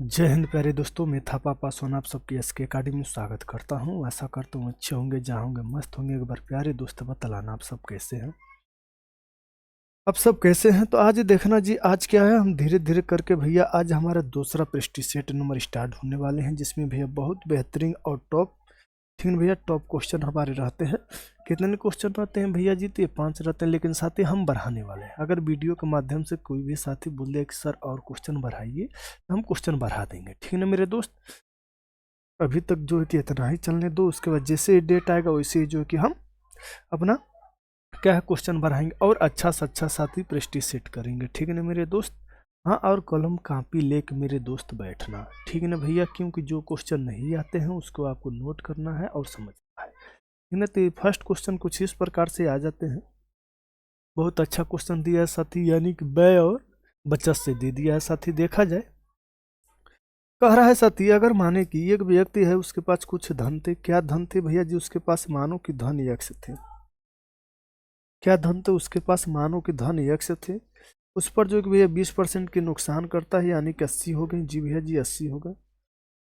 जय हिंद प्यारे दोस्तों, मैं था पापा सोना आप सबकी एसके अकेडमी में स्वागत करता हूं। आशा करता हूं अच्छे होंगे, जहाँ होंगे मस्त होंगे। एक बार प्यारे दोस्त बतलाना आप सब कैसे हैं। आप सब कैसे हैं तो आज देखना जी, आज क्या है, हम धीरे धीरे करके भैया आज हमारा दूसरा प्रेस्टीज सेट नंबर स्टार्ट होने वाले हैं, जिसमें भैया बहुत बेहतरीन और टॉप, ठीक है भैया, टॉप क्वेश्चन हमारे रहते हैं। कितने क्वेश्चन रहते हैं भैया जी? तो ये 5 रहते हैं, लेकिन साथ ही हम बढ़ाने वाले हैं। अगर वीडियो के माध्यम से कोई भी साथी बोल दे कि सर और क्वेश्चन बढ़ाइए, तो हम क्वेश्चन बढ़ा देंगे, ठीक है ना मेरे दोस्त। अभी तक जो है कि इतना ही चलने दो, उसके बाद जैसे डेट आएगा वैसे ही जो है कि हम अपना क्या है क्वेश्चन बढ़ाएंगे और अच्छा से अच्छा साथी प्रेस्टीज सेट करेंगे, ठीक है ना मेरे दोस्त। हाँ, और कलम कापी लेके मेरे दोस्त बैठना, ठीक है ना भैया, क्योंकि जो क्वेश्चन नहीं आते हैं उसको आपको नोट करना है और समझना है, ठीक है ना। तो फर्स्ट क्वेश्चन कुछ इस प्रकार से आ जाते हैं। बहुत अच्छा क्वेश्चन दिया है साथी, यानी कि व्यय और बचत से दे दिया है साथी। देखा जाए, कह रहा है साथी, अगर माने कि एक व्यक्ति है, उसके पास कुछ धन थे। क्या धन थे भैया जी? उसके पास मानो कि धन यक्ष थे। क्या धन थे उसके पास? मानो कि धन यक्ष थे। उस पर जो कि भैया 20% के नुकसान करता है, यानी कि 80 हो गए जी भैया जी, 80 हो गए।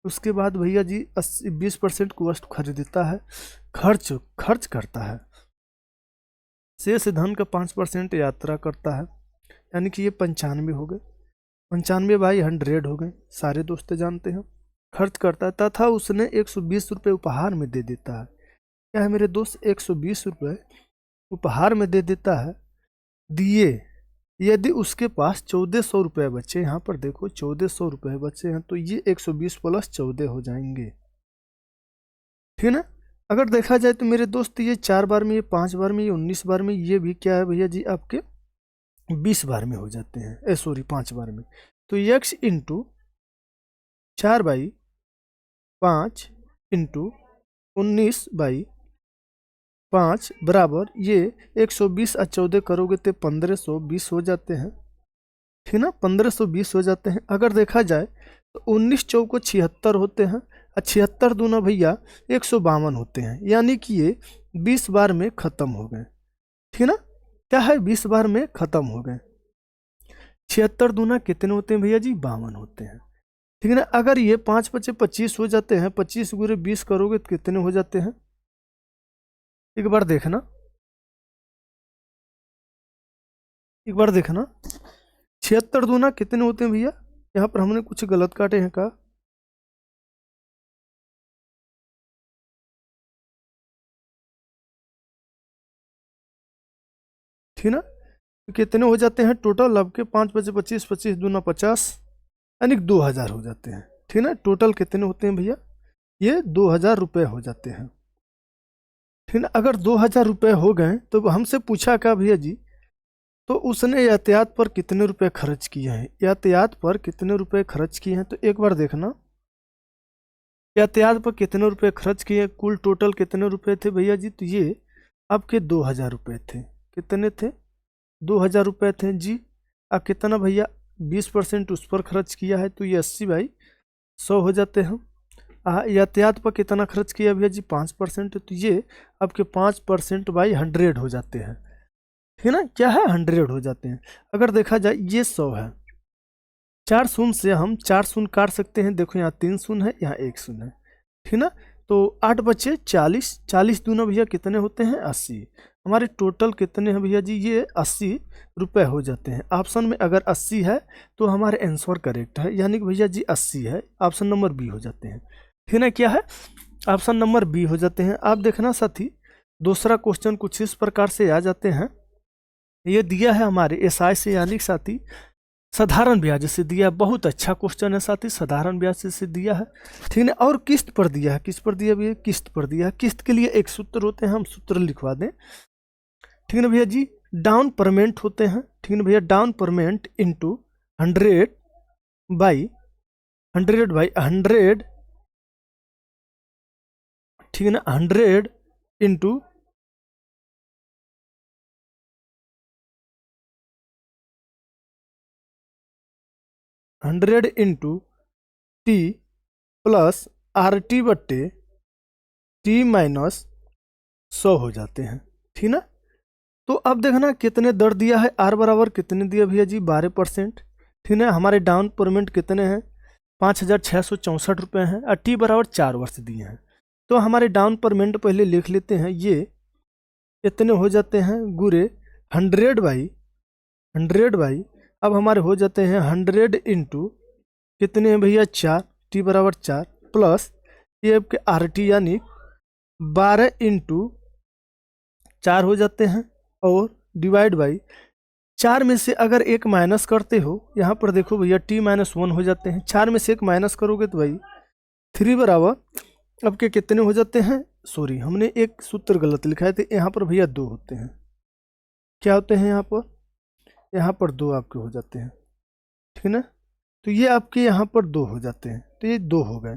उसके बाद भैया जी 20% को वस्तु खरीदता है, खर्च खर्च करता है। शेष धन का 5% यात्रा करता है, यानी कि ये 95 हो गए। 95 बाई 100 हो गए, सारे दोस्त जानते हैं। खर्च करता है तथा उसने 120 रुपये उपहार में दे देता है। क्या है मेरे दोस्त? 120 रुपये उपहार में दे देता है। दिए, यदि उसके पास 1400 रुपये बचे, यहाँ पर देखो 1400 रुपये बचे हैं, तो ये 120 प्लस 14 हो जाएंगे, ठीक है ना। अगर देखा जाए तो मेरे दोस्त ये 4 बार में, ये 5 बार में, ये 19 बार में, ये भी क्या है भैया जी आपके 20 बार में हो जाते हैं, सॉरी 5 बार में। तो x इंटू 4/5 इंटू 19/5 बराबर ये 120 और 14 करोगे तो 1520 हो जाते हैं, ठीक ना। 1520 हो जाते हैं। अगर देखा जाए तो 19 चौको 76 होते हैं, और 76 दूना भैया 152 होते हैं, यानी कि ये 20 बार में खत्म हो गए, ठीक ना। क्या है? 20 बार में खत्म हो गए। 76 दूना कितने होते हैं भैया जी? 52 होते हैं, ठीक है ना। अगर ये 5 बचे 25 हो जाते हैं, 25 गुरे 20 करोगे तो कितने हो जाते हैं? एक बार देखना, एक बार देखना। 76 दूना कितने होते हैं भैया? यहाँ पर हमने कुछ गलत काटे हैं का? ठीक ना। तो कितने हो जाते हैं टोटल? अब के 5 बचे 25, 25 दूना 50, यानी 2000 हो जाते हैं, ठीक ना। टोटल कितने होते हैं भैया? ये 2000 रुपये हो जाते हैं, ठीक ना। अगर 2000 रुपये हो गए तो हमसे पूछा क्या भैया जी? तो उसने यातायात पर कितने रुपए खर्च किए हैं, यातायात पर कितने रुपए खर्च किए हैं, तो एक बार देखना। यातायात पर कितने रुपए खर्च किए, कुल टोटल कितने रुपए थे भैया जी? तो ये आपके 2000 रुपये थे। कितने थे? 2000 रुपये थे जी। अब कितना भैया? 20% उस पर खर्च किया है, तो ये 80/100 हो जाते हैं। यातायात पर कितना खर्च किया भैया जी? 5%, तो ये आपके 5% बाई 100 हो जाते हैं, ठीक है ना। क्या है? 100 हो जाते हैं। अगर देखा जाए ये 100 है, 4 शून्य से हम 4 शून्य काट सकते हैं। देखो यहाँ 3 शून्य है, यहाँ 1 शून्य है, ठीक ना। तो 8 बचे 40, 40 दूना भैया कितने होते हैं? 80। हमारे टोटल कितने हैं भैया जी? ये 80 रुपये हो जाते हैं। ऑप्शन में अगर 80 है तो हमारे आंसर करेक्ट है, यानी कि भैया जी 80 है। ऑप्शन नंबर बी हो जाते हैं, ठीक है। क्या है? ऑप्शन नंबर बी हो जाते हैं। आप देखना साथी, दूसरा क्वेश्चन कुछ इस प्रकार से आ जाते हैं। ये दिया है हमारे एसआई से, यानी कि साथी साधारण ब्याज से दिया है। बहुत अच्छा क्वेश्चन है साथी, साधारण ब्याज से दिया है, ठीक है। और किस्त पर दिया है। किस पर दिया भैया? किस्त पर दिया है। किस्त के लिए एक सूत्र होते हैं, हम सूत्र लिखवा दें, ठीक है ना भैया जी। डाउन पेमेंट होते हैं, ठीक है ना भैया। डाउन पेमेंट इंटू 100/100, ठीक है ना। 100 into 100 into T plus RT/T - 100 हो जाते हैं, ठीक ना। तो अब देखना कितने दर दिया है। आर बराबर कितने दिया भैया जी? 12%, ठीक है। हमारे डाउन पेमेंट कितने हैं? 5,664 रुपये हैं और टी बराबर 4 वर्ष दिए हैं। तो हमारे डाउन पेमेंट पहले लिख लेते हैं, ये इतने हो जाते हैं गुरे 100/100 अब हमारे हो जाते हैं 100 इंटू कितने हैं भैया 4, टी बराबर 4 प्लस ये आपके RT यानी 12 इंटू 4 हो जाते हैं और डिवाइड बाई 4 में से अगर एक माइनस करते हो, यहाँ पर देखो भैया t-1 हो जाते हैं। 4 में से एक माइनस करोगे तो भाई 3 बराबर अब के कितने हो जाते हैं, सॉरी हमने एक सूत्र गलत लिखा है, तो यहाँ पर भैया 2 होते हैं। क्या होते हैं यहाँ पर 2 आपके हो जाते हैं, ठीक है ना। तो ये आपके यहाँ पर 2 हो जाते हैं, तो ये 2 हो गए,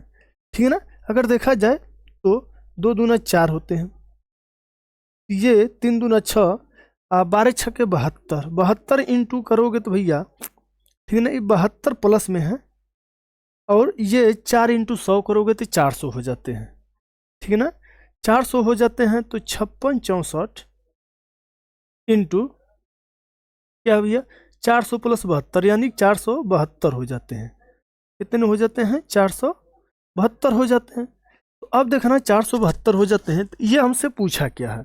ठीक है ना। अगर देखा जाए तो 2 दूना 4 होते हैं, ये 3 दूना 6, 12 छक्के 72 इंटू करोगे तो भैया, ठीक है ना, ये 72 प्लस में है और ये 4 इंटू 100 करोगे तो 400 हो जाते हैं, ठीक है ना। 400 हो जाते हैं तो 5664 इंटू क्या भैया 400 प्लस 72 यानी 472 हो जाते हैं। कितने हो जाते हैं 472 हो जाते हैं। तो अब देखना 472 हो जाते हैं, तो ये हमसे पूछा क्या है,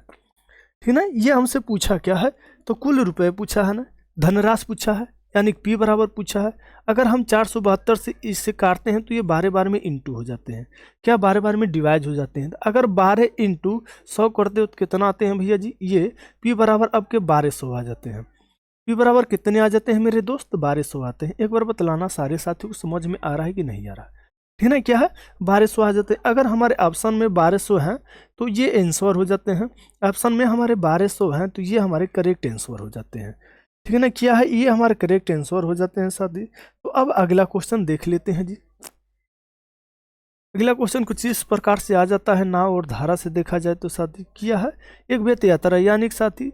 ठीक ना, ये हमसे पूछा क्या है, तो कुल रुपए पूछा है ना, धनराशि पूछा है यानी P बराबर पूछा है। अगर हम 472 से इससे काटते हैं तो ये 12 में इंटू हो जाते हैं, क्या 12 में डिवाइड हो जाते हैं। अगर 12 इंटू 100 करते हो तो कितना आते हैं भैया जी, ये P बराबर अब के 1200 आ जाते हैं। P बराबर कितने आ जाते हैं मेरे दोस्त, 1200 आते हैं। एक बार बतलाना सारे साथियों को समझ में आ रहा है कि नहीं आ रहा, ठीक है ना। क्या है 1200 आ जाते हैं। अगर हमारे ऑप्शन में 1200 हैं तो ये आंसर हो जाते हैं, ऑप्शन में हमारे 1200 हैं तो ये हमारे करेक्ट आंसर हो जाते हैं, ठीक है ना। क्या है ये हमारे करेक्ट आंसर हो जाते हैं साथी। तो अब अगला क्वेश्चन देख लेते हैं जी। अगला क्वेश्चन कुछ इस प्रकार से आ जाता है, नाव और धारा से देखा जाए तो साथी किया है एक व्यक्ति यात्रा यानी साथी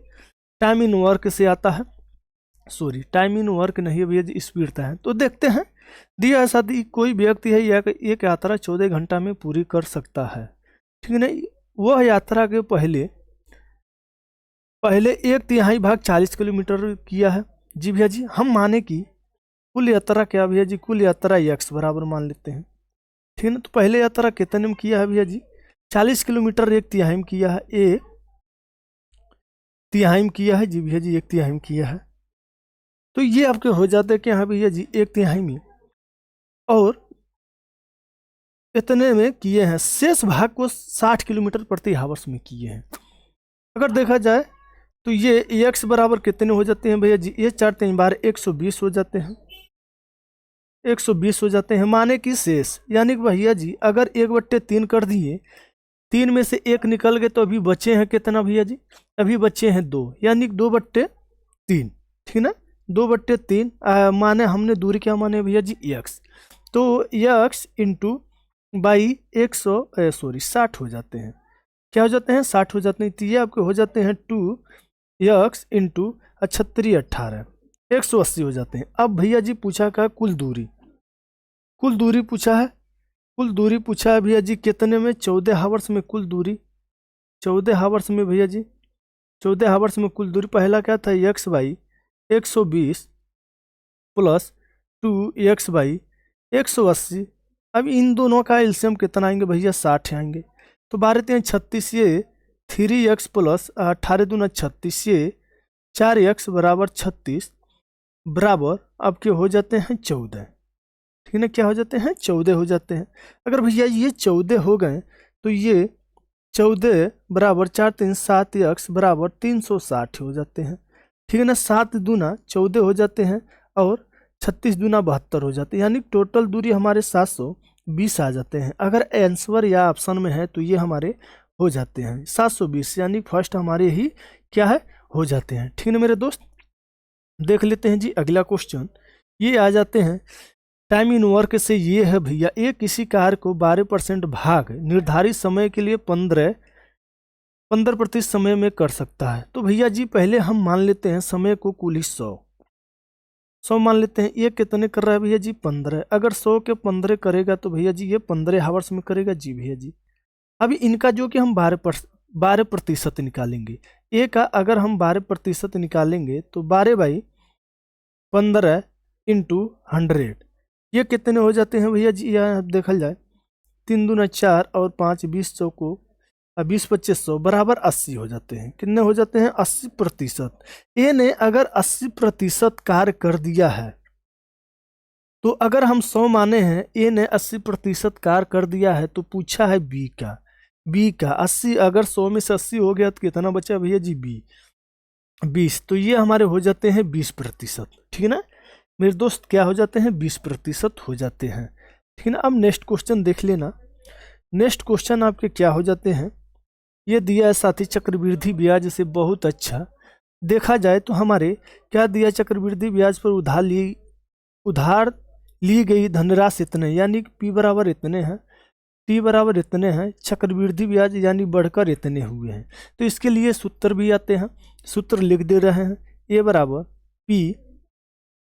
टाइम इन वर्क से आता है, सॉरी टाइम इन वर्क नहीं है भैया जी, स्पीड है। तो देखते हैं दिया है साथी कोई व्यक्ति है या एक यात्रा 14 घंटा में पूरी कर सकता है, ठीक है ना। वह यात्रा के पहले 1/3 भाग 40 किलोमीटर किया है। जी भैया जी, हम माने कि कुल यात्रा क्या भैया जी, कुल यात्रा x बराबर मान लेते हैं, ठीक है ना। तो पहले यात्रा कितने में किया है भैया जी, 40 किलोमीटर 1/3 में किया है, 1/3 में किया है जी भैया जी, 1/3 में किया है। तो ये आपके हो जाते हैं कि हाँ भैया जी 1/3 में और इतने में किए हैं, शेष भाग को 60 किलोमीटर प्रति आवर्स में किए हैं। अगर देखा जाए तो ये x बराबर कितने हो जाते हैं भैया जी, ये 4×3 = 120 हो जाते हैं, 120 हो जाते हैं। माने कि शेष यानी कि भैया जी अगर 1/3 कर दिए, 3 में से 1 निकल गए तो अभी बचे हैं कितना भैया जी, अभी बचे हैं 2 यानी 2/3, ठीक ना, 2/3 माने हमने दूरी क्या माने भैया जी x, तो x इंटू बाई 60 हो जाते हैं, क्या हो जाते हैं 60 हो जाते हैं। तो ये आपके हो जाते हैं 2x इंटू 36 18 180 हो जाते हैं। अब भैया जी पूछा का कुल दूरी पूछा है, कुल दूरी पूछा है भैया जी कितने में, 14 हावर्स में कुल दूरी, 14 हावर्स में भैया जी 14 हावर्स में कुल दूरी। पहला क्या था x/120 प्लस 2x/180। अब इन दोनों का एलसीएम कितना आएंगे भैया 60 आएंगे। तो 12×3 = 36, ये 3x प्लस 18×2 = 36, ये 4x बराबर 36 बराबर आपके हो जाते हैं 14, ठीक है ना। क्या हो जाते हैं 14 हो जाते हैं। अगर भैया ये 14 हो गए तो ये 14 बराबर 4×3 7x बराबर 360 हो जाते हैं, ठीक है ना। 7×2 = 14 हो जाते हैं और 36×2 = 72 हो जाते हैं, यानी टोटल दूरी हमारे 720 आ जाते हैं। अगर आंसर या ऑप्शन में है तो ये हमारे हो जाते हैं 720, यानी फर्स्ट हमारे ही क्या है हो जाते हैं, ठीक है ना मेरे दोस्त। देख लेते हैं जी अगला क्वेश्चन, ये आ जाते हैं टाइम इन वर्क से। ये है भैया एक किसी कार्य को 12% भाग निर्धारित समय के लिए 15% समय में कर सकता है। तो भैया जी पहले हम मान लेते हैं समय को कुल ही 100 मान लेते हैं। ये कितने कर रहा है भैया जी 15, अगर 100 के 15 करेगा तो भैया जी ये 15 हावर्स में करेगा जी भैया जी। अभी इनका जो कि हम 12% निकालेंगे, ए का अगर हम 12% निकालेंगे तो 12/15 इंटू 100 ये कितने हो जाते हैं भैया जी, यहाँ देखा जाए 3 दूना 4 और 5 20 चौको 20 25 100 बराबर 80 हो जाते हैं। कितने हो जाते हैं? 80%। ए ने अगर 80% कार्य कर दिया है, तो अगर हम 100 माने हैं, ए ने 80% कार्य कर दिया है, तो पूछा है बी का 80, अगर 100 में से 80 हो गया तो कितना बचा भैया जी? 20। तो ये हमारे हो जाते हैं 20%। ठीक है ना मेरे दोस्त, क्या हो जाते हैं? 20% हो जाते हैं। ठीक है ना। अब नेक्स्ट क्वेश्चन देख लेना। नेक्स्ट क्वेश्चन आपके क्या हो जाते हैं? ये दिया है साथी चक्रवृद्धि ब्याज से बहुत अच्छा। देखा जाए तो हमारे क्या दिया? चक्रवृद्धि ब्याज पर उधार ली गई धनराशि इतने, यानी कि पी बराबर इतने हैं, टी बराबर इतने हैं, चक्रवृद्धि ब्याज यानी बढ़कर इतने हुए हैं। तो इसके लिए सूत्र भी आते हैं, सूत्र लिख दे रहे हैं। ए बराबर पी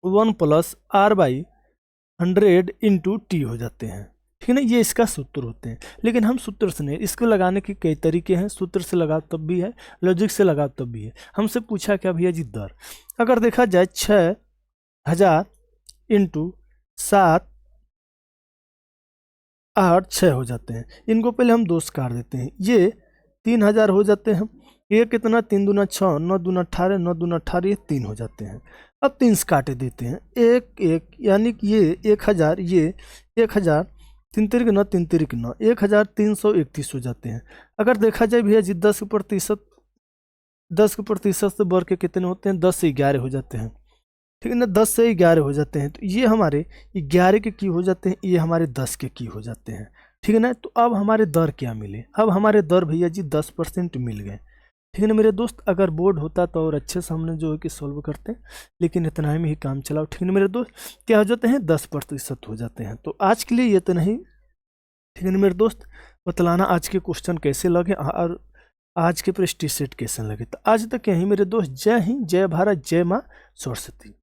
1 + R/100 इंटू टी हो जाते हैं। ठीक है ना, ये इसका सूत्र होते हैं। लेकिन हम सूत्र से नहीं, इसको लगाने के कई तरीके हैं। सूत्र से लगाओ तब भी है, लॉजिक से लगाओ तब भी है। हमसे पूछा क्या भैया जी? दर। अगर देखा जाए 6000 इंटू 7 8 6 हो जाते हैं। इनको पहले हम 2 से काट देते हैं, ये 3000 हो जाते हैं। ये कितना? 3 दूना 6, 9 दूना 18, 9 दूना 18, ये 3 हो जाते हैं। अब 3 से काटे देते हैं, 1 1, यानी कि ये 1000, ये 1000, 3 तिरिक 9, 3 तिरिक 9, 1331 हो जाते हैं। अगर देखा जाए भैया जी 10% से बढ़ के कितने होते हैं? 10 से 11 हो जाते हैं। ठीक है ना, 10 से 11 हो जाते हैं। तो ये हमारे 11 के की हो जाते हैं, ये हमारे 10 के की हो जाते हैं। ठीक है ना। तो अब हमारे दर क्या मिले? अब हमारे दर भैया जी 10% मिल गए। ठीक है ना मेरे दोस्त, अगर बोर्ड होता तो और अच्छे से हमने जो है कि सॉल्व करते हैं, लेकिन इतना में ही काम चलाओ। ठीक है ना मेरे दोस्त, क्या हो जाते हैं? 10% हो जाते हैं। तो आज के लिए ये तो नहीं। ठीक है ना मेरे दोस्त, बतलाना आज के क्वेश्चन कैसे लगे और आज के प्रैक्टिस सेट कैसे लगे। तो आज तक यहीं मेरे दोस्त, जय हिंद, जय भारत, जय माँ सरस्वती।